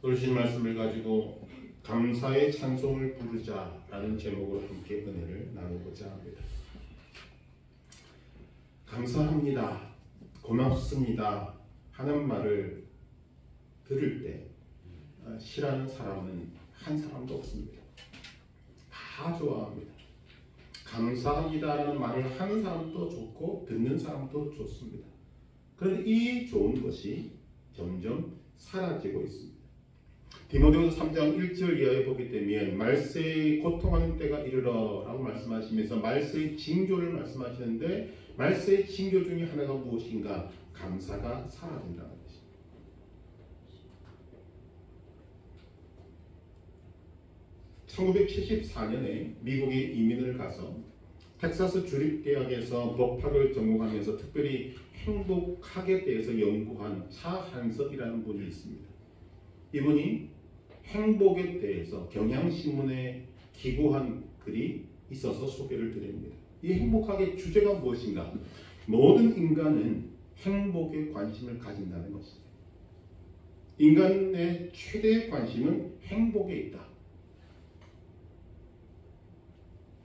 오늘 주신 말씀을 가지고 감사의 찬송을 부르자라는 제목으로 함께 은혜를 나누고자 합니다. 감사합니다, 고맙습니다 하는 말을 들을 때 싫어하는 사람은 한 사람도 없습니다. 다 좋아합니다. 감사합니다라는 말을 하는 사람도 좋고 듣는 사람도 좋습니다. 그런데 이 좋은 것이 점점 사라지고 있습니다. 디모데후서 3장 1절 이하에 보게 되면 말세에 고통하는 때가 이르러 라고 말씀하시면서 말세의 징조를 말씀하시는데 말세의 징조 중에 하나가 무엇인가? 감사가 사라진다는 것입니다. (1974년에) 미국에 이민을 가서 텍사스 주립대학에서 법학을 전공하면서 특별히 행복학에 대해서 연구한 차한섭이라는 분이 있습니다. 이분이 행복에 대해서 경향신문에 기고한 글이 있어서 소개를 드립니다. 이 행복학의 주제가 무엇인가? 모든 인간은 행복에 관심을 가진다는 것입니다. 인간의 최대의 관심은 행복에 있다.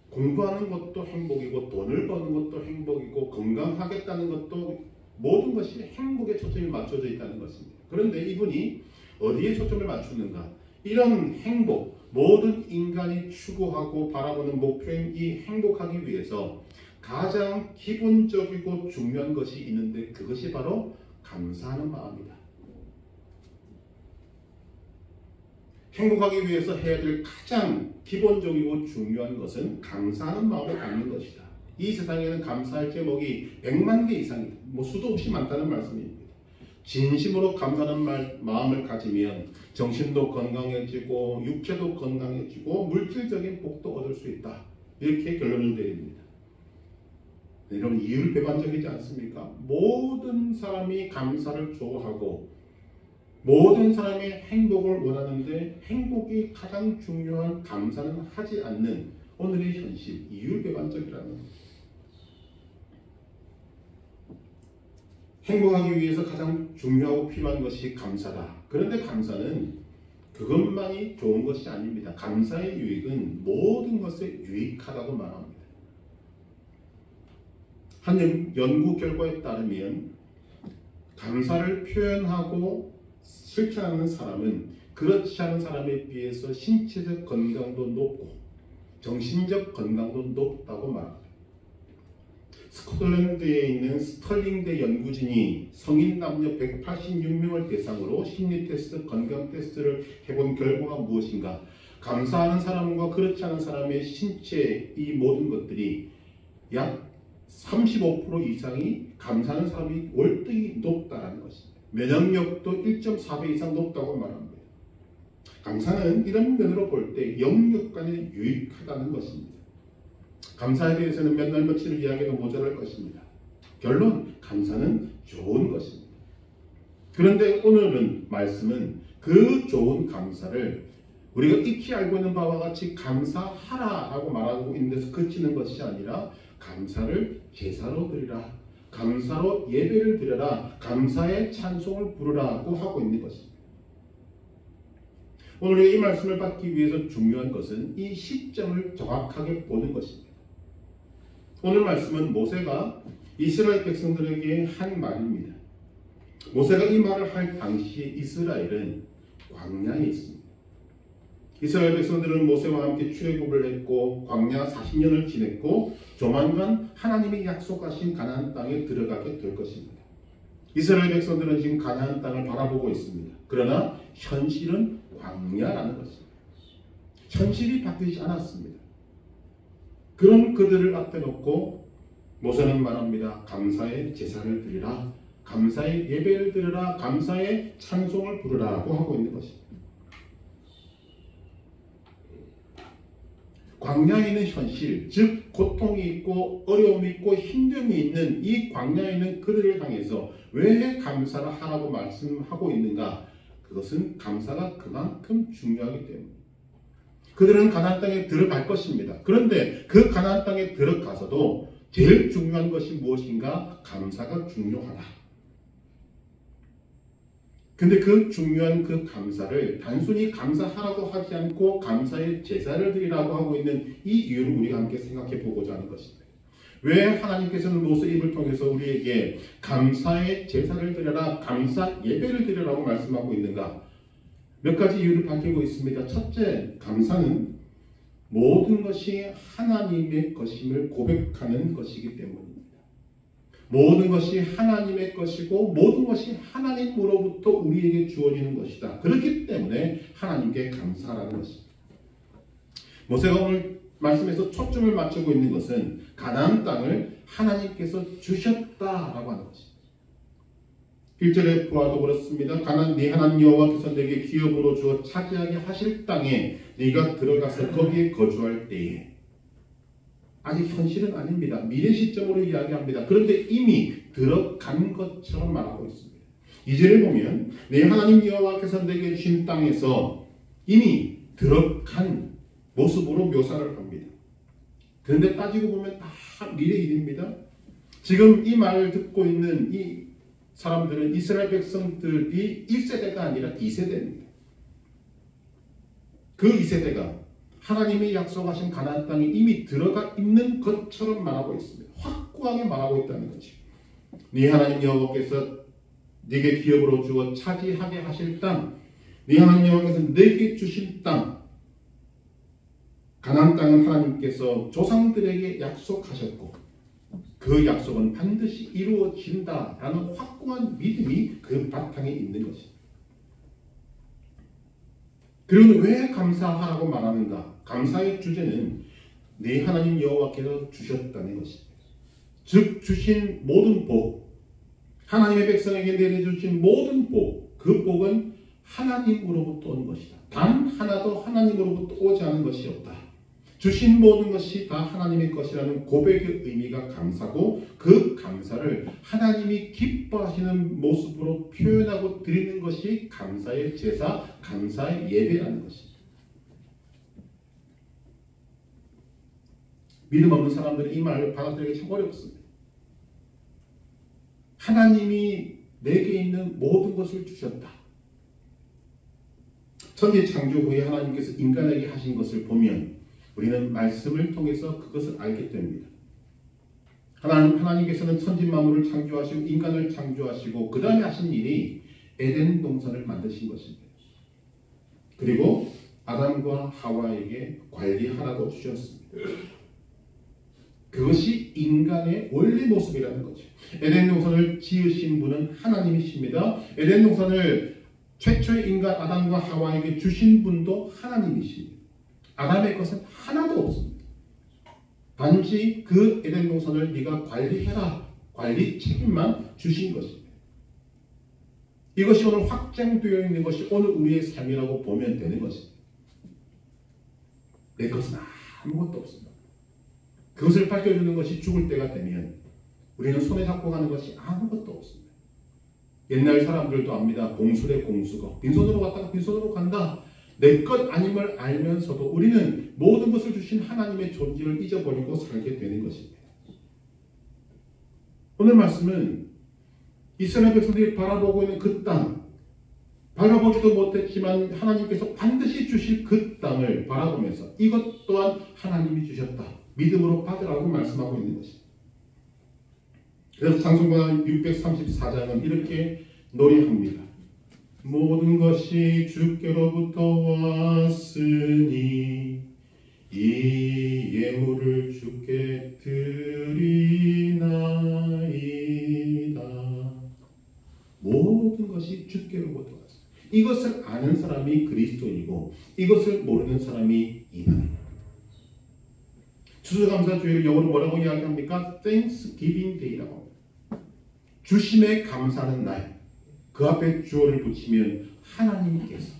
공부하는 것도 행복이고 돈을 버는 것도 행복이고 건강하겠다는 것도 모든 것이 행복에 초점이 맞춰져 있다는 것입니다. 그런데 이분이 어디에 초점을 맞추는가? 이런 행복, 모든 인간이 추구하고 바라보는 목표인 이 행복하기 위해서 가장 기본적이고 중요한 것이 있는데 그것이 바로 감사하는 마음이다. 행복하기 위해서 해야 될 가장 기본적이고 중요한 것은 감사하는 마음을 갖는 것이다. 이 세상에는 감사할 제목이 100만 개 이상이다. 수도 없이 많다는 말씀입니다. 진심으로 감사하는 마음을 가지면 정신도 건강해지고 육체도 건강해지고 물질적인 복도 얻을 수 있다. 이렇게 결론을 내립니다. 여러분, 이율배반적이지 않습니까? 모든 사람이 감사를 좋아하고 모든 사람이 행복을 원하는데 행복이 가장 중요한 감사는 하지 않는 오늘의 현실, 이율배반적이라는 겁니다. 행복하기 위해서 가장 중요하고 필요한 것이 감사다. 그런데 감사는 그것만이 좋은 것이 아닙니다. 감사의 유익은 모든 것에 유익하다고 말합니다. 한 연구 결과에 따르면 감사를 표현하고 실천하는 사람은 그렇지 않은 사람에 비해서 신체적 건강도 높고 정신적 건강도 높다고 말합니다. 스코틀랜드에 있는 스털링대 연구진이 성인 남녀 186명을 대상으로 심리 테스트, 건강 테스트를 해본 결과가 무엇인가? 감사하는 사람과 그렇지 않은 사람의 신체 이 모든 것들이 약 35% 이상이 감사하는 사람이 월등히 높다는 것입니다. 면역력도 1.4배 이상 높다고 말합니다. 감사는 이런 면으로 볼 때 영육간에 유익하다는 것입니다. 감사에 대해서는 맨날 며칠을 이야기해도 모자랄 것입니다. 결론, 감사는 좋은 것입니다. 그런데 오늘은 말씀은 그 좋은 감사를 우리가 익히 알고 있는 바와 같이 감사하라라고 말하고 있는 데서 그치는 것이 아니라 감사를 제사로 드리라, 감사로 예배를 드려라, 감사의 찬송을 부르라고 하고 있는 것입니다. 오늘 이 말씀을 받기 위해서 중요한 것은 이 시점을 정확하게 보는 것입니다. 오늘 말씀은 모세가 이스라엘 백성들에게 한 말입니다. 모세가 이 말을 할 당시에 이스라엘은 광야에 있습니다. 이스라엘 백성들은 모세와 함께 출애굽을 했고 광야 40년을 지냈고 조만간 하나님이 약속하신 가나안 땅에 들어가게 될 것입니다. 이스라엘 백성들은 지금 가나안 땅을 바라보고 있습니다. 그러나 현실은 광야라는 것입니다. 현실이 바뀌지 않았습니다. 그런 그들을 앞에 놓고 모세는 말합니다. 감사의 제사를 드리라, 감사의 예배를 드리라, 감사의 찬송을 부르라고 하고 있는 것입니다. 광야에 있는 현실, 즉 고통이 있고 어려움이 있고 힘듦이 있는 이 광야에 있는 그들을 향해서 왜 감사를 하라고 말씀하고 있는가? 그것은 감사가 그만큼 중요하기 때문입니다. 그들은 가나안 땅에 들어갈 것입니다. 그런데 그 가나안 땅에 들어가서도 제일 중요한 것이 무엇인가? 감사가 중요하다. 근데 그 중요한 그 감사를 단순히 감사하라고 하지 않고 감사의 제사를 드리라고 하고 있는 이 이유를 우리가 함께 생각해 보고자 하는 것입니다. 왜 하나님께서는 모세 입을 통해서 우리에게 감사의 제사를 드려라, 감사 예배를 드려라고 말씀하고 있는가? 몇 가지 이유를 밝히고 있습니다. 첫째, 감사는 모든 것이 하나님의 것임을 고백하는 것이기 때문입니다. 모든 것이 하나님의 것이고 모든 것이 하나님으로부터 우리에게 주어지는 것이다. 그렇기 때문에 하나님께 감사하라는 것입니다. 모세가 오늘 말씀에서 초점을 맞추고 있는 것은 가나안 땅을 하나님께서 주셨다라고 하는 것입니다. 1절에 보아도 그렇습니다. 가나안 네 하나님 여호와께서 내게 기업으로 주어 차지하게 하실 땅에 네가 들어가서 거기에 거주할 때에, 아직 현실은 아닙니다. 미래 시점으로 이야기합니다. 그런데 이미 들어간 것처럼 말하고 있습니다. 2절에 보면 네 하나님 여호와께서 내게 주신 땅에서 이미 들어간 모습으로 묘사를 합니다. 그런데 따지고 보면 다 미래 일입니다. 지금 이 말을 듣고 있는 이 사람들은 이스라엘 백성들이 1세대가 아니라 2세대입니다. 그 2세대가 하나님이 약속하신 가나안 땅에 이미 들어가 있는 것처럼 말하고 있습니다. 확고하게 말하고 있다는 거죠. 네 하나님 여호와께서 네게 기업으로 주어 차지하게 하실 땅, 네 하나님 여호와께서 네게 주신 땅, 가나안 땅은 하나님께서 조상들에게 약속하셨고 그 약속은 반드시 이루어진다라는 확고한 믿음이 그 바탕에 있는 것입니다. 그리고 왜 감사하라고 말하는가? 감사의 주제는 네 하나님 여호와께서 주셨다는 것입니다. 즉 주신 모든 복, 하나님의 백성에게 내려주신 모든 복, 그 복은 하나님으로부터 온 것이다. 단 하나도 하나님으로부터 오지 않은 것이 없다. 주신 모든 것이 다 하나님의 것이라는 고백의 의미가 감사고, 그 감사를 하나님이 기뻐하시는 모습으로 표현하고 드리는 것이 감사의 제사, 감사의 예배라는 것입니다. 믿음 없는 사람들은 이 말을 받아들이기 참 어렵습니다. 하나님이 내게 있는 모든 것을 주셨다. 천지 창조 후에 하나님께서 인간에게 하신 것을 보면 우리는 말씀을 통해서 그것을 알게 됩니다. 하나님께서는 천지 만물을 창조하시고 인간을 창조하시고 그 다음에 하신 일이 에덴 동산을 만드신 것입니다. 그리고 아담과 하와에게 관리하라고 주셨습니다. 그것이 인간의 원래 모습이라는 거죠. 에덴 동산을 지으신 분은 하나님이십니다. 에덴 동산을 최초의 인간 아담과 하와에게 주신 분도 하나님이십니다. 아담의 것은 하나도 없습니다. 단지 그 에덴 동산을 네가 관리해라, 관리 책임만 주신 것입니다. 이것이 오늘 확장되어 있는 것이 오늘 우리의 삶이라고 보면 되는 것입니다. 내 것은 아무것도 없습니다. 그것을 밝혀주는 것이 죽을 때가 되면 우리는 손에 잡고 가는 것이 아무것도 없습니다. 옛날 사람들도 압니다. 공술의 공수거. 빈손으로 갔다가 빈손으로 간다. 내 것 아님을 알면서도 우리는 모든 것을 주신 하나님의 존재를 잊어버리고 살게 되는 것입니다. 오늘 말씀은 이스라엘 백성들이 바라보고 있는 그 땅, 밟아보지도 못했지만 하나님께서 반드시 주실 그 땅을 바라보면서 이것 또한 하나님이 주셨다. 믿음으로 받으라고 말씀하고 있는 것입니다. 그래서 찬송가 634장은 이렇게 노래합니다. 모든 것이 주께로부터 왔으니 이 예물을 주께 드리나이다. 모든 것이 주께로부터 왔습니다. 이것을 아는 사람이 그리스도인이고 이것을 모르는 사람이 이방인입니다. 추수감사주일을 영어로 뭐라고 이야기합니까? Thanksgiving Day라고 합니다. 주심에 감사하는 날. 그 앞에 주어를 붙이면 하나님께서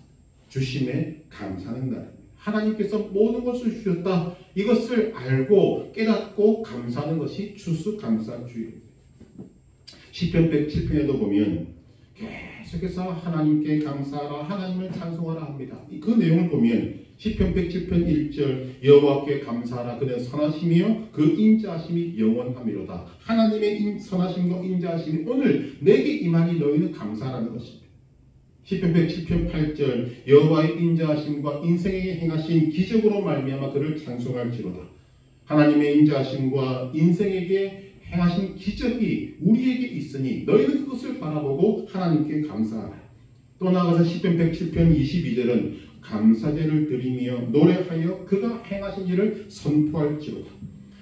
주심에 감사하는 날입니다. 하나님께서 모든 것을 주셨다. 이것을 알고 깨닫고 감사하는 것이 추수감사주일입니다. 시편 107편에도 보면 계속해서 하나님께 감사하라, 하나님을 찬송하라 합니다. 그 내용을 보면 시편 107편 1절 여호와께 감사하라, 그는 선하시며 그 인자하심이 영원하미로다. 하나님의 선하심과 인자하심이 오늘 내게 임하니 너희는 감사하라는 것입니다. 시편 107편 8절 여호와의 인자하심과 인생에게 행하신 기적으로 말미암아 그를 찬송할지로다. 하나님의 인자하심과 인생에게 행하신 기적이 우리에게 있으니 너희는 그것을 바라보고 하나님께 감사하라. 또 나아가서 시편 107편 22절은 감사제를 드리며 노래하여 그가 행하신 일을 선포할지로다.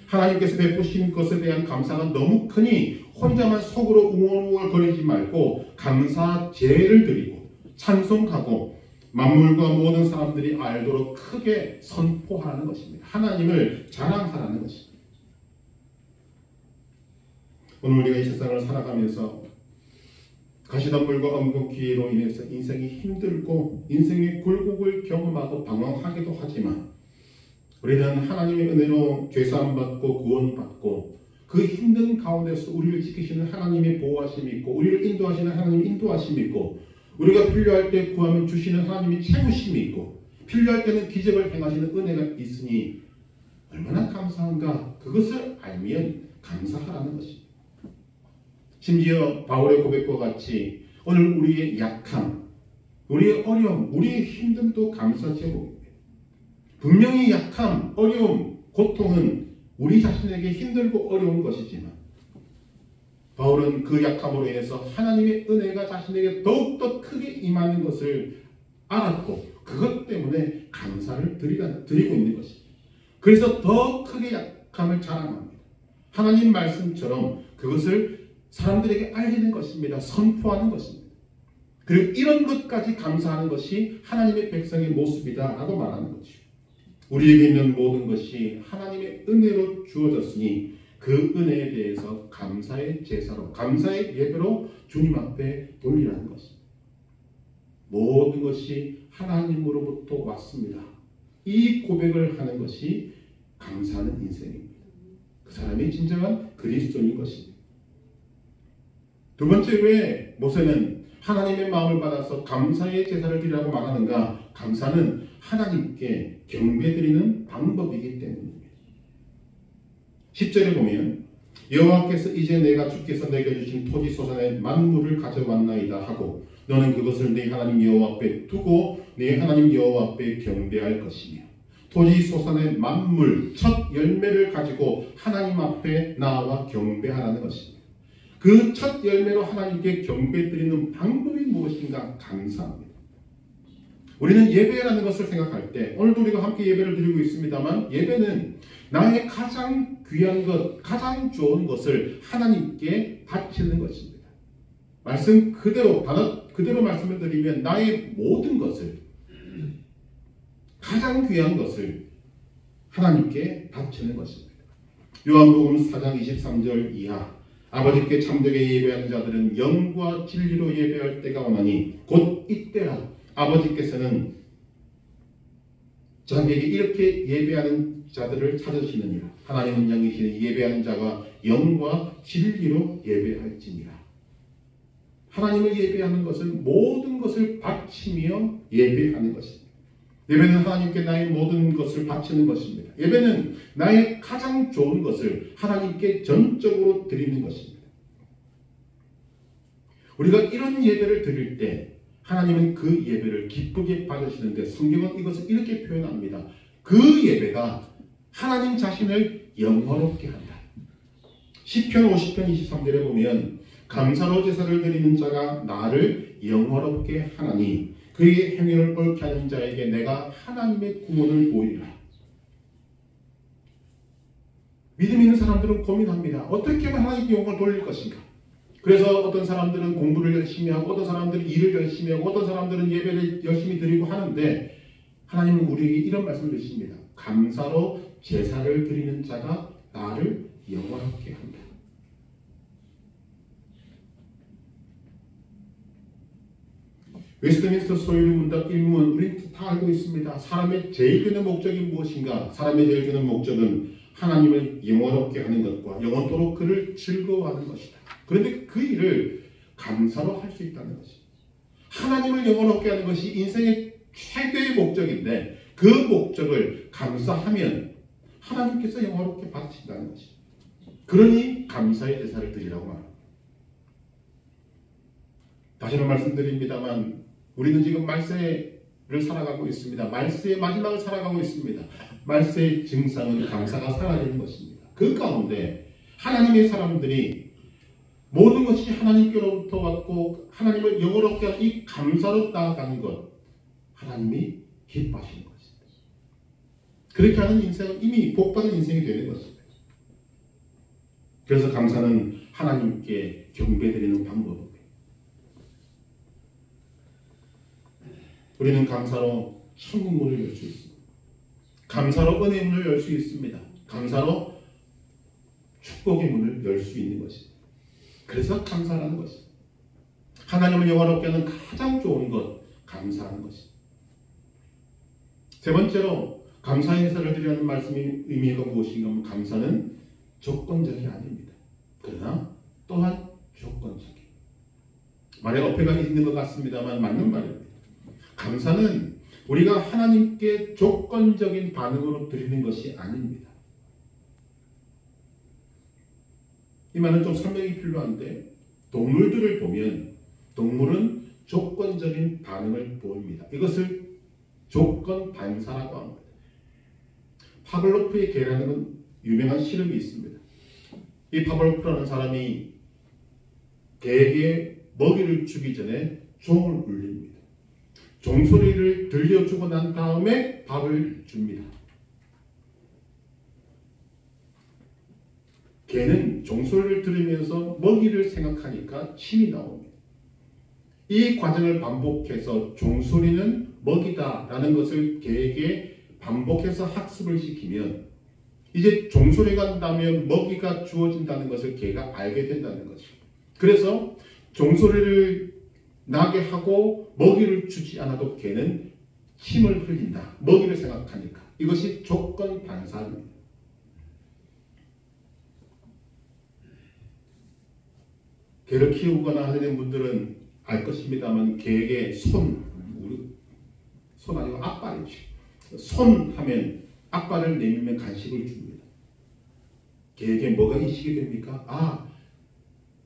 하나님께서 베푸신 것에 대한 감사가 너무 크니 혼자만 속으로 웅얼웅얼거리지 말고 감사제를 드리고 찬송하고 만물과 모든 사람들이 알도록 크게 선포하라는 것입니다. 하나님을 자랑하라는 것입니다. 오늘 우리가 이 세상을 살아가면서 가시덤불과 엄격기로 인해서 인생이 힘들고 인생의 굴곡을 경험하고 방황하기도 하지만 우리는 하나님의 은혜로 죄사함받고 구원받고 그 힘든 가운데서 우리를 지키시는 하나님의 보호하심이 있고 우리를 인도하시는 하나님의 인도하심이 있고 우리가 필요할 때 구하면 주시는 하나님의 채우심이 있고 필요할 때는 기적을 행하시는 은혜가 있으니 얼마나 감사한가. 그것을 알면 감사하라는 것입니다. 심지어 바울의 고백과 같이 오늘 우리의 약함, 우리의 어려움, 우리의 힘듦도 감사 제목입니다. 분명히 약함, 어려움, 고통은 우리 자신에게 힘들고 어려운 것이지만 바울은 그 약함으로 인해서 하나님의 은혜가 자신에게 더욱더 크게 임하는 것을 알았고 그것 때문에 감사를 드리고 있는 것입니다. 그래서 더 크게 약함을 자랑합니다. 하나님 말씀처럼 그것을 사람들에게 알리는 것입니다. 선포하는 것입니다. 그리고 이런 것까지 감사하는 것이 하나님의 백성의 모습이다 라고 말하는 거죠. 우리에게 있는 모든 것이 하나님의 은혜로 주어졌으니 그 은혜에 대해서 감사의 제사로, 감사의 예배로 주님 앞에 돌리라는 것입니다. 모든 것이 하나님으로부터 왔습니다. 이 고백을 하는 것이 감사하는 인생입니다. 그 사람이 진정한 그리스도인 것입니다. 두 번째, 왜 모세는 하나님의 마음을 받아서 감사의 제사를 드리라고 말하는가? 감사는 하나님께 경배드리는 방법이기 때문입니다. 10절에 보면 여호와께서 이제 내가 주께서 내게 주신 토지 소산의 만물을 가져왔나이다 하고 너는 그것을 네 하나님 여호와 앞에 두고 네 하나님 여호와 앞에 경배할 것이며 토지 소산의 만물 첫 열매를 가지고 하나님 앞에 나와 경배하라는 것입니다. 그 첫 열매로 하나님께 경배드리는 방법이 무엇인가? 감사합니다. 우리는 예배라는 것을 생각할 때 오늘도 우리가 함께 예배를 드리고 있습니다만 예배는 나의 가장 귀한 것, 가장 좋은 것을 하나님께 바치는 것입니다. 말씀 그대로, 단어 그대로 말씀을 드리면 나의 모든 것을, 가장 귀한 것을 하나님께 바치는 것입니다. 요한복음 4장 23절 이하 아버지께 참되게 예배하는 자들은 영과 진리로 예배할 때가 오나니 곧 이때라. 아버지께서는 자기에게 이렇게 예배하는 자들을 찾으시느니라. 하나님은 영이시니 예배하는 자가 영과 진리로 예배할지니라. 하나님을 예배하는 것은 모든 것을 바치며 예배하는 것입니다. 예배는 하나님께 나의 모든 것을 바치는 것입니다. 예배는 나의 가장 좋은 것을 하나님께 전적으로 드리는 것입니다. 우리가 이런 예배를 드릴 때 하나님은 그 예배를 기쁘게 받으시는데 성경은 이것을 이렇게 표현합니다. 그 예배가 하나님 자신을 영화롭게 한다. 시편 50편 23절에 보면 감사로 제사를 드리는 자가 나를 영화롭게 하나니 그의 행위를 옳게 하는 자에게 내가 하나님의 구원을 보이리라. 믿음 있는 사람들은 고민합니다. 어떻게 하면 하나님께 영광을 돌릴 것인가? 그래서 어떤 사람들은 공부를 열심히 하고 어떤 사람들은 일을 열심히 하고 어떤 사람들은 예배를 열심히 드리고 하는데 하나님은 우리에게 이런 말씀을 주십니다. 감사로 제사를 드리는 자가 나를 영화롭게 한다. 웨스트민스터 소유리 문답 1문 우리는 다 알고 있습니다. 사람의 제일 큰 목적이 무엇인가? 사람의 제일 큰 목적은 하나님을 영원롭게 하는 것과 영원토록 그를 즐거워하는 것이다. 그런데 그 일을 감사로 할 수 있다는 것입니다. 하나님을 영원롭게 하는 것이 인생의 최대의 목적인데 그 목적을 감사하면 하나님께서 영원롭게 받으신다는 것입니다. 그러니 감사의 제사를 드리라고 말합니다. 다시 한번 말씀드립니다만 우리는 지금 말세를 살아가고 있습니다. 말세의 마지막을 살아가고 있습니다. 말세의 증상은 감사가 사라지는 것입니다. 그 가운데 하나님의 사람들이 모든 것이 하나님께로부터 왔고 하나님을 영원롭게 하는 이 감사로 나아가는 것, 하나님이 기뻐하시는 것입니다. 그렇게 하는 인생은 이미 복받은 인생이 되는 것입니다. 그래서 감사는 하나님께 경배드리는 방법입니다. 우리는 감사로 천국 문을 열 수 있습니다. 감사로 은혜의 문을 열 수 있습니다. 감사로 축복의 문을 열 수 있는 것입니다. 그래서 감사라는 것입니다. 하나님을 영원롭게 하는 가장 좋은 것, 감사하는 것입니다. 세 번째로 감사 인사를 드리는 말씀의 의미가 무엇인가 하면 감사는 조건적이 아닙니다. 그러나 또한 조건적이. 말에 어폐가 있는 것 같습니다만 맞는 말입니다. 감사는 우리가 하나님께 조건적인 반응으로 드리는 것이 아닙니다. 이 말은 좀 설명이 필요한데 동물들을 보면 동물은 조건적인 반응을 보입니다. 이것을 조건 반사라고 합니다. 파블로프의 개라는 유명한 실험이 있습니다. 이 파블로프라는 사람이 개에게 먹이를 주기 전에 종을 울립니다. 종소리를 들려주고 난 다음에 밥을 줍니다. 개는 종소리를 들으면서 먹이를 생각하니까 침이 나옵니다. 이 과정을 반복해서 종소리는 먹이다라는 것을 개에게 반복해서 학습을 시키면 이제 종소리가 나면 먹이가 주어진다는 것을 개가 알게 된다는 거죠. 그래서 종소리를 나게 하고 먹이를 주지 않아도 개는 침을 흘린다. 먹이를 생각하니까. 이것이 조건 반사입니다. 개를 키우거나 하는 분들은 알 것입니다만 개에게 손 아니고 앞발이죠. 손 하면 앞발을 내밀면 간식을 줍니다. 개에게 뭐가 인식이 됩니까?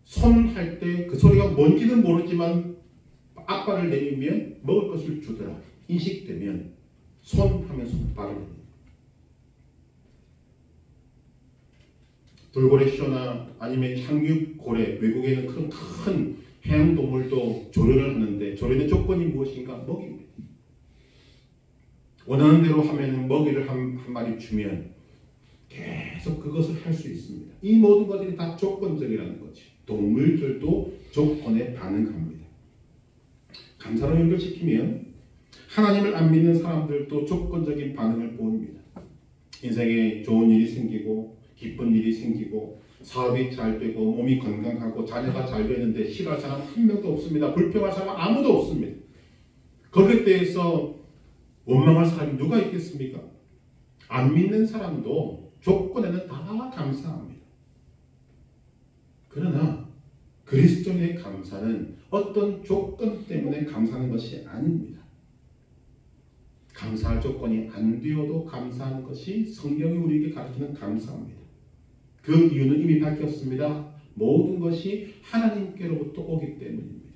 손 할 때 그 소리가 뭔지는 모르지만 앞발을 내밀면 먹을 것을 주더라. 인식되면 손 하면 손발을 내립니다. 돌고래 쇼나 아니면 향유고래, 외국에는 큰 해양동물도 조련을 하는데 조련의 조건이 무엇인가? 먹입니다. 원하는 대로 하면 먹이를 한 마리 주면 계속 그것을 할 수 있습니다. 이 모든 것들이 다 조건적이라는 거죠. 동물들도 조건에 반응합니다. 감사로 연결시키면 하나님을 안 믿는 사람들도 조건적인 반응을 보입니다. 인생에 좋은 일이 생기고 기쁜 일이 생기고 사업이 잘 되고 몸이 건강하고 자녀가 잘 되는데 싫어할 사람 한 명도 없습니다. 불평할 사람 아무도 없습니다. 거기에 대해서 원망할 사람이 누가 있겠습니까? 안 믿는 사람도 조건에는 다 감사합니다. 그러나 그리스도인의 감사는 어떤 조건 때문에 감사하는 것이 아닙니다. 감사할 조건이 안 되어도 감사하는 것이 성경이 우리에게 가르치는 감사입니다. 그 이유는 이미 밝혔습니다. 모든 것이 하나님께로부터 오기 때문입니다.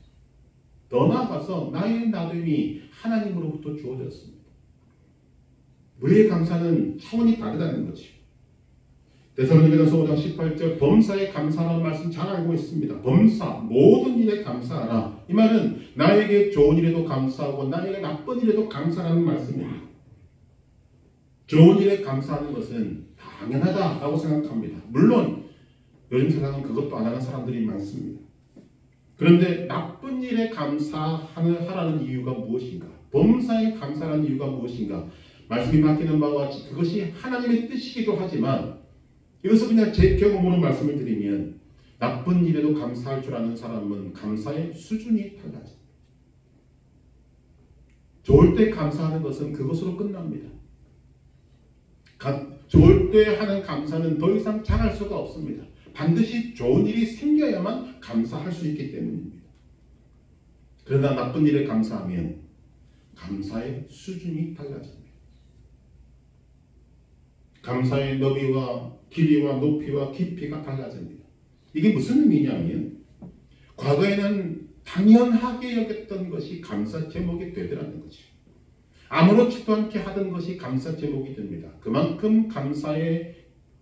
더 나아가서 나의 나됨이 하나님으로부터 주어졌습니다. 우리의 감사는 차원이 다르다는 것이죠. 데살로니가서 5장 18절 범사에 감사하는 말씀 잘 알고 있습니다. 범사, 모든 일에 감사하라. 이 말은 나에게 좋은 일에도 감사하고 나에게 나쁜 일에도 감사하는 말씀입니다. 좋은 일에 감사하는 것은 당연하다라고 생각합니다. 물론 요즘 세상은 그것도 안 하는 사람들이 많습니다. 그런데 나쁜 일에 감사하라는 이유가 무엇인가? 범사에 감사하는 이유가 무엇인가? 말씀이 바뀌는 바와 같이 그것이 하나님의 뜻이기도 하지만 이것을 그냥 제 경험으로 말씀을 드리면 나쁜 일에도 감사할 줄 아는 사람은 감사의 수준이 달라집니다. 좋을 때 감사하는 것은 그것으로 끝납니다. 좋을 때 하는 감사는 더 이상 잘할 수가 없습니다. 반드시 좋은 일이 생겨야만 감사할 수 있기 때문입니다. 그러나 나쁜 일에 감사하면 감사의 수준이 달라집니다. 감사의 너비와 길이와 높이와 깊이가 달라집니다. 이게 무슨 의미냐면 과거에는 당연하게 여겼던 것이 감사 제목이 되더라는 거죠. 아무렇지도 않게 하던 것이 감사 제목이 됩니다. 그만큼 감사의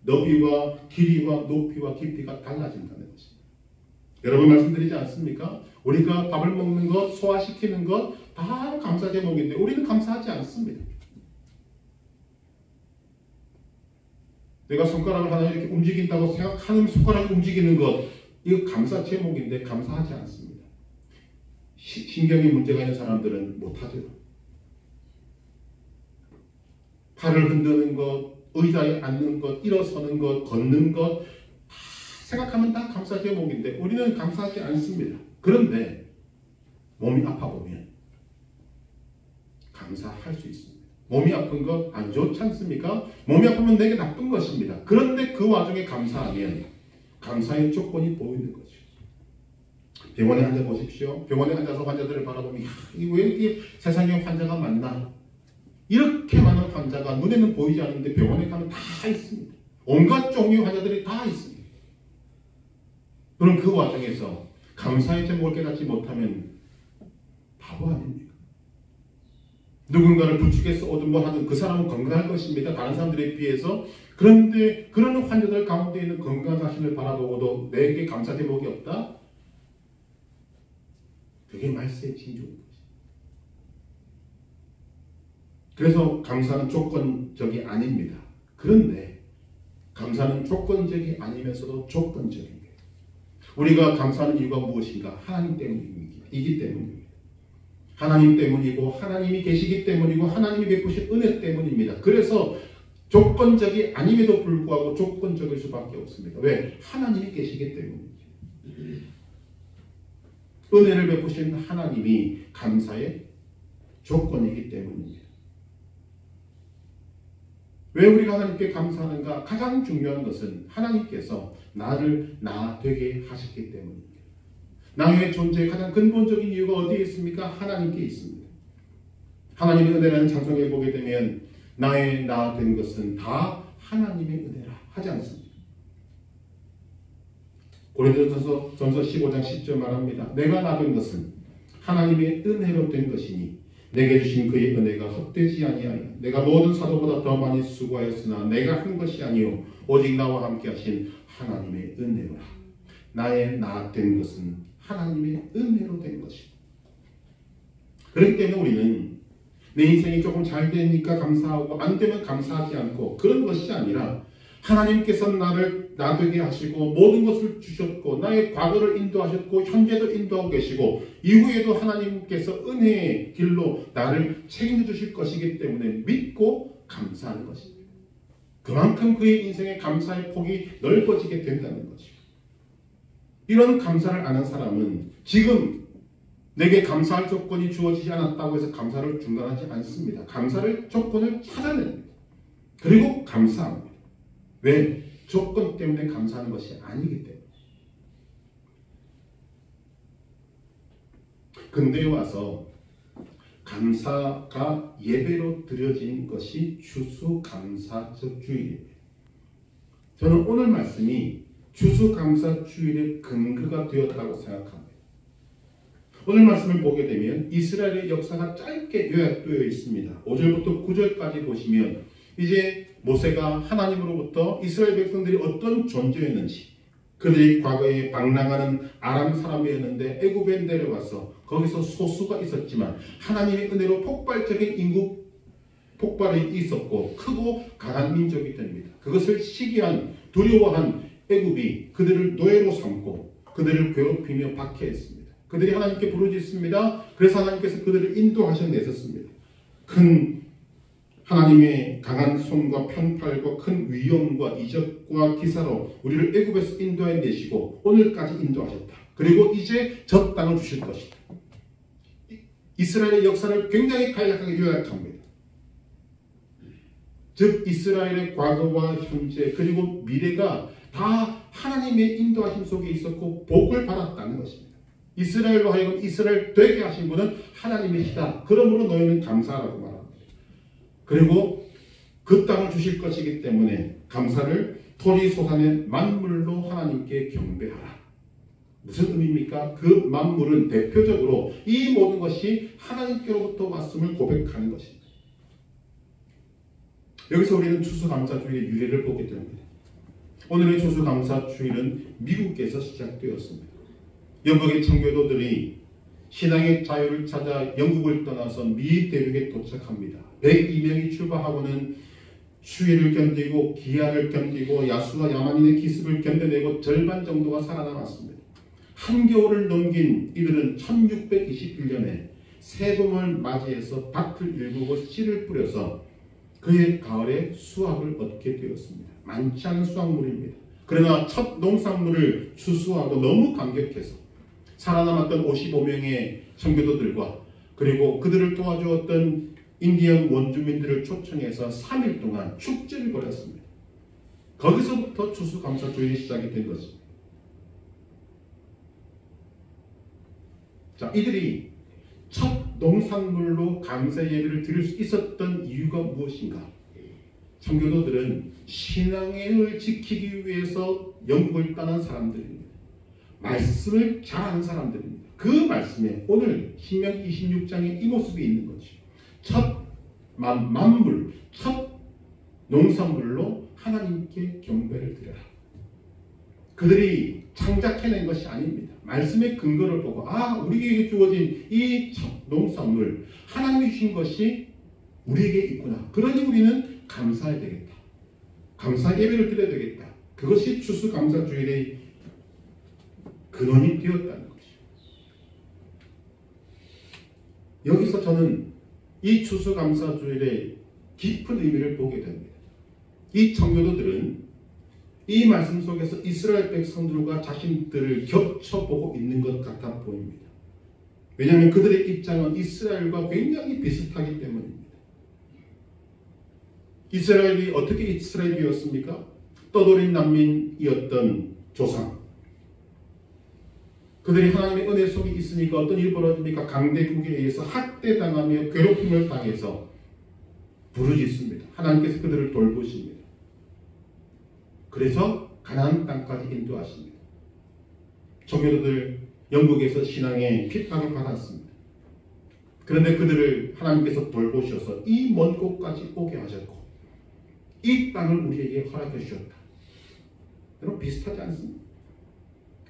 너비와 길이와 높이와 깊이가 달라진다는 것입니다. 여러분 말씀드리지 않습니까? 우리가 밥을 먹는 것, 소화시키는 것 다 감사 제목인데 우리는 감사하지 않습니다. 내가 손가락을 하나 이렇게 움직인다고 생각하는 손가락이 움직이는 것, 이거 감사 제목인데 감사하지 않습니다. 신경이 문제가 있는 사람들은 못하죠. 팔을 흔드는 것, 의자에 앉는 것, 일어서는 것, 걷는 것 생각하면 다 감사 제목인데 우리는 감사하지 않습니다. 그런데 몸이 아파 보면 감사할 수 있습니다. 몸이 아픈 것 안 좋지 않습니까? 몸이 아프면 내게 나쁜 것입니다. 그런데 그 와중에 감사하면 감사의 조건이 보이는 거죠. 병원에 앉아 보십시오. 병원에 앉아서 환자들을 바라보면 왜 이렇게 세상에 환자가 많나? 이렇게 많은 환자가 눈에는 보이지 않는데 병원에 가면 다 있습니다. 온갖 종류의 환자들이 다 있습니다. 그럼 그 와중에서 감사의 제목을 깨닫지 못하면 바보 아닙니까? 누군가를 부축해서 오든 뭐 하든 그 사람은 건강할 것입니다. 다른 사람들에 비해서. 그런데 그런 환자들 가운데 있는 건강한 자신을 바라보고도 내게 감사 제목이 없다? 그게 말세의 징조인 거죠. 그래서 감사는 조건적이 아닙니다. 그런데 감사는 조건적이 아니면서도 조건적인 거예요. 우리가 감사하는 이유가 무엇인가? 하나님 때문이기 때문입니다. 하나님 때문이고 하나님이 계시기 때문이고 하나님이 베푸신 은혜 때문입니다. 그래서 조건적이 아님에도 불구하고 조건적일 수밖에 없습니다. 왜? 하나님이 계시기 때문입니다. 은혜를 베푸신 하나님이 감사의 조건이기 때문입니다. 왜 우리가 하나님께 감사하는가? 가장 중요한 것은 하나님께서 나를 나 되게 하셨기 때문입니다. 나의 존재의 가장 근본적인 이유가 어디에 있습니까? 하나님께 있습니다. 하나님의 은혜라는 찬송에 보게 되면 나의 나 된 것은 다 하나님의 은혜라 하지 않습니다. 고린도전서 15장 10절 말합니다. 내가 나 된 것은 하나님의 은혜로 된 것이니 내게 주신 그의 은혜가 헛되지 아니하여 내가 모든 사도보다 더 많이 수고하였으나 내가 한 것이 아니요 오직 나와 함께 하신 하나님의 은혜로라. 나의 나 된 것은 하나님의 은혜로 된 것입니다. 그렇기 때문에 우리는 내 인생이 조금 잘 되니까 감사하고 안 되면 감사하지 않고 그런 것이 아니라 하나님께서 나를 나 되게 하시고 모든 것을 주셨고 나의 과거를 인도하셨고 현재도 인도하고 계시고 이후에도 하나님께서 은혜의 길로 나를 책임져 주실 것이기 때문에 믿고 감사하는 것입니다. 그만큼 그의 인생의 감사의 폭이 넓어지게 된다는 것입니다. 이런 감사를 아는 사람은 지금 내게 감사할 조건이 주어지지 않았다고 해서 감사를 중단하지 않습니다. 감사를 조건을 찾아냅니다. 그리고 감사합니다. 왜? 조건 때문에 감사하는 것이 아니기 때문에. 근대에 와서 감사가 예배로 드려진 것이 추수감사절 주일입니다. 저는 오늘 말씀이 추수감사 주일의 근거가 되었다고 생각합니다. 오늘 말씀을 보게 되면 이스라엘의 역사가 짧게 요약되어 있습니다. 5절부터 9절까지 보시면 이제 모세가 하나님으로부터 이스라엘 백성들이 어떤 존재였는지 그들이 과거에 방랑하는 아람 사람이었는데 애굽에 내려와서 거기서 소수가 있었지만 하나님의 은혜로 폭발적인 인구 폭발이 있었고 크고 강한 민족이 됩니다. 그것을 시기한 두려워한 애굽이 그들을 노예로 삼고 그들을 괴롭히며 박해했습니다. 그들이 하나님께 부르짖습니다. 그래서 하나님께서 그들을 인도하셔내셨습니다. 큰 하나님의 강한 손과 편팔과 큰 위엄과 이적과 기사로 우리를 애굽에서 인도해내시고 오늘까지 인도하셨다. 그리고 이제 저 땅을 주실 것이다. 이스라엘의 역사를 굉장히 간략하게 요약합니다. 즉 이스라엘의 과거와 현재 그리고 미래가 다 하나님의 인도하심 속에 있었고 복을 받았다는 것입니다. 이스라엘로 하여금 이스라엘 되게 하신 분은 하나님이시다. 그러므로 너희는 감사하라고 말합니다. 그리고 그 땅을 주실 것이기 때문에 감사를 토리소산의 만물로 하나님께 경배하라. 무슨 의미입니까? 그 만물은 대표적으로 이 모든 것이 하나님께로부터 왔음을 고백하는 것입니다. 여기서 우리는 추수감사주의의 유래를 보게 됩니다. 오늘의 추수감사주의는 미국에서 시작되었습니다. 영국의 청교도들이 신앙의 자유를 찾아 영국을 떠나서 미 대륙에 도착합니다. 102명이 출발하고는 추위를 견디고 기아를 견디고 야수와 야만인의 기습을 견뎌내고 절반 정도가 살아남았습니다. 한겨울을 넘긴 이들은 1621년에 새봄을 맞이해서 밭을 일구고 씨를 뿌려서 그의 가을에 수확을 얻게 되었습니다. 많지 않은 수확물입니다. 그러나 첫 농산물을 추수하고 너무 감격해서 살아남았던 55명의 청교도들과 그리고 그들을 도와주었던 인디언 원주민들을 초청해서 3일 동안 축제를 벌였습니다. 거기서부터 추수감사주일이 시작이 된 것입니다. 자, 이들이 첫 농산물로 감사 예배를 드릴 수 있었던 이유가 무엇인가? 청교도들은 신앙을 지키기 위해서 영국을 떠난 사람들입니다. 말씀을 잘 아는 사람들입니다. 그 말씀에 오늘 신명기 26장에 이 모습이 있는 거죠. 첫 만물, 첫 농산물로 하나님께 경배를 드려라. 그들이 창작해낸 것이 아닙니다. 말씀의 근거를 보고 우리에게 주어진 이 첫 농산물, 하나님이 주신 것이 우리에게 있구나. 그러니 우리는 감사해야 되겠다. 감사 예배를 드려야 되겠다. 그것이 추수감사주일의 근원이 되었다는 것이죠. 여기서 저는 이 추수감사주일의 깊은 의미를 보게 됩니다. 이 청교도들은 이 말씀 속에서 이스라엘 백성들과 자신들을 겹쳐보고 있는 것 같아 보입니다. 왜냐하면 그들의 입장은 이스라엘과 굉장히 비슷하기 때문입니다. 이스라엘이 어떻게 이스라엘이 되었습니까? 떠돌인 난민이었던 조상. 그들이 하나님의 은혜 속에 있으니까 어떤 일이 벌어집니까? 강대국에 의해서 학대당하며 괴롭힘을 당해서 부르짖습니다. 하나님께서 그들을 돌보십니다. 그래서 가나안 땅까지 인도하십니다. 청교도들 영국에서 신앙의 핍박을 받았습니다. 그런데 그들을 하나님께서 돌보셔서 이 먼 곳까지 오게 하셨고 이 땅을 우리에게 허락해 주셨다. 여러분 비슷하지 않습니까?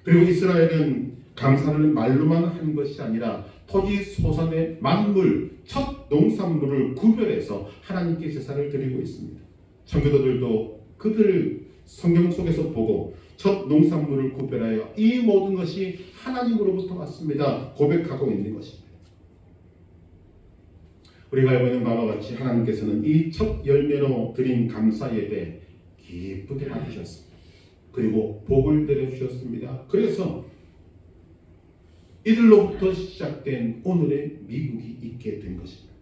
그리고 이스라엘은 감사를 말로만 한 것이 아니라 토지 소산의 만물, 첫 농산물을 구별해서 하나님께 제사를 드리고 있습니다. 청교도들도 그들 성경 속에서 보고 첫 농산물을 구별하여 이 모든 것이 하나님으로부터 왔습니다. 고백하고 있는 것입니다. 우리가 알고 있는 바와 같이 하나님께서는 이 첫 열매로 드린 감사 예배 기쁘게 받으셨습니다. 그리고 복을 내려주셨습니다. 그래서 이들로부터 시작된 오늘의 미국이 있게 된 것입니다.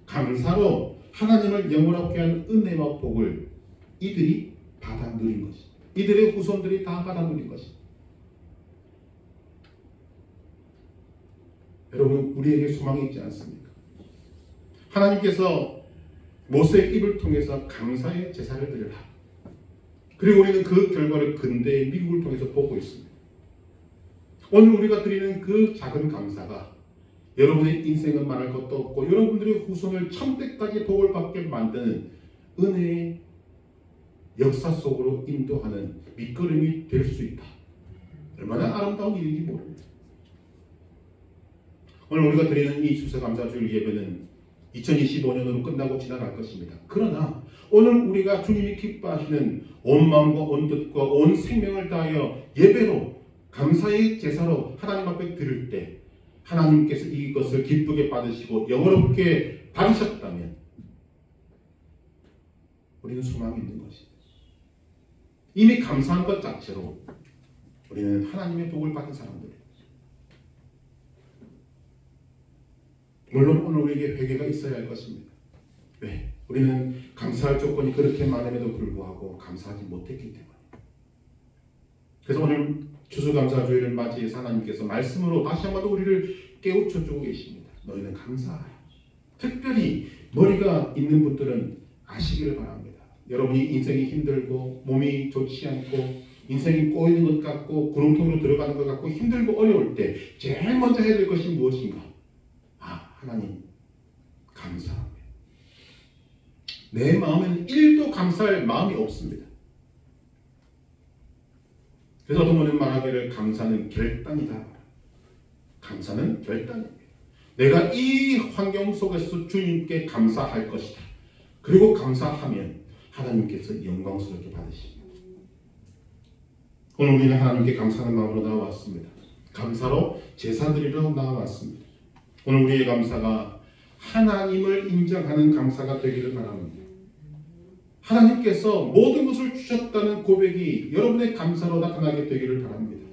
감사로 하나님을 영원하게 한 은혜와 복을 이들이 받아 누린 것입니다. 이들의 후손들이 다 받아 누린 것입니다. 여러분 우리에게 소망이 있지 않습니까? 하나님께서 모세의 입을 통해서 감사의 제사를 드려라. 그리고 우리는 그 결과를 근대의 미국을 통해서 보고 있습니다. 오늘 우리가 드리는 그 작은 감사가 여러분의 인생은 말할 것도 없고 여러분들의 후손을 천대까지 복을 받게 만드는 은혜의 역사 속으로 인도하는 밑거름이 될 수 있다. 얼마나 아름다운 일인지 모릅니다. 오늘 우리가 드리는 이 추수감사주일 예배는 2025년으로 끝나고 지나갈 것입니다. 그러나 오늘 우리가 주님이 기뻐하시는 온 마음과 온 뜻과 온 생명을 다하여 예배로 감사의 제사로 하나님 앞에 드릴 때 하나님께서 이것을 기쁘게 받으시고 영원롭게 받으셨다면 우리는 소망이 있는 것입니다. 이미 감사한 것 자체로 우리는 하나님의 복을 받은 사람들입니다. 물론 오늘 우리에게 회개가 있어야 할 것입니다. 왜? 우리는 감사할 조건이 그렇게 많음에도 불구하고 감사하지 못했기 때문에. 그래서 오늘 추수감사주일을 맞이해서 하나님께서 말씀으로 다시 한번 우리를 깨우쳐주고 계십니다. 너희는 감사하라. 특별히 머리가 있는 분들은 아시기를 바랍니다. 여러분이 인생이 힘들고 몸이 좋지 않고 인생이 꼬이는 것 같고 구렁텅이로 들어가는 것 같고 힘들고 어려울 때 제일 먼저 해야 될 것이 무엇인가? 하나님 감사합니다. 내 마음에는 1도 감사할 마음이 없습니다. 그래서 어떤 말하기를 감사는 결단이다. 감사는 결단입니다. 내가 이 환경 속에서 주님께 감사할 것이다. 그리고 감사하면 하나님께서 영광스럽게 받으십니다. 오늘 우리는 하나님께 감사하는 마음으로 나와왔습니다. 감사로 제사 드리러 나와왔습니다. 오늘 우리의 감사가 하나님을 인정하는 감사가 되기를 바랍니다. 하나님께서 모든 것을 주셨다는 고백이 여러분의 감사로 나타나게 되기를 바랍니다.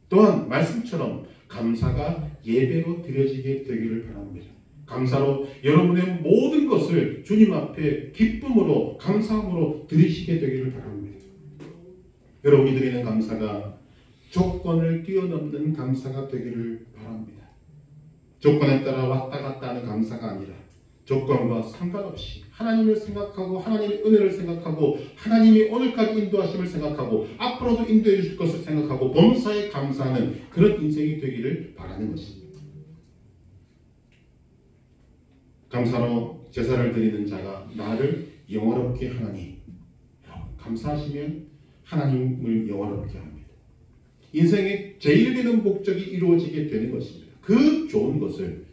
또한 말씀처럼 감사가 예배로 드려지게 되기를 바랍니다. 감사로 여러분의 모든 것을 주님 앞에 기쁨으로 감사함으로 드리시게 되기를 바랍니다. 여러분이 드리는 감사가 조건을 뛰어넘는 감사가 되기를 바랍니다. 조건에 따라 왔다 갔다 하는 감사가 아니라 조건과 상관없이 하나님을 생각하고 하나님의 은혜를 생각하고 하나님이 오늘까지 인도하심을 생각하고 앞으로도 인도해 주실 것을 생각하고 범사에 감사하는 그런 인생이 되기를 바라는 것입니다. 감사로 제사를 드리는 자가 나를 영화롭게 하나니 감사하시면 하나님을 영화롭게 합니다. 인생의 제일 되는 목적이 이루어지게 되는 것입니다. 그 좋은 것을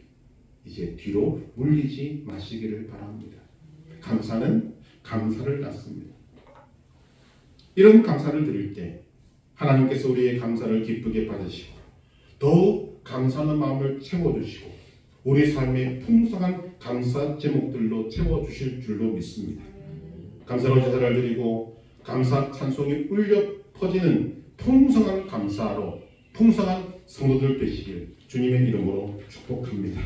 이제 뒤로 물리지 마시기를 바랍니다. 감사는 감사를 낳습니다. 이런 감사를 드릴 때 하나님께서 우리의 감사를 기쁘게 받으시고 더욱 감사하는 마음을 채워주시고 우리 삶의 풍성한 감사 제목들로 채워주실 줄로 믿습니다. 감사로 제사를 드리고 감사 찬송이 울려 퍼지는 풍성한 감사로 풍성한 성도들 되시길 주님의 이름으로 축복합니다.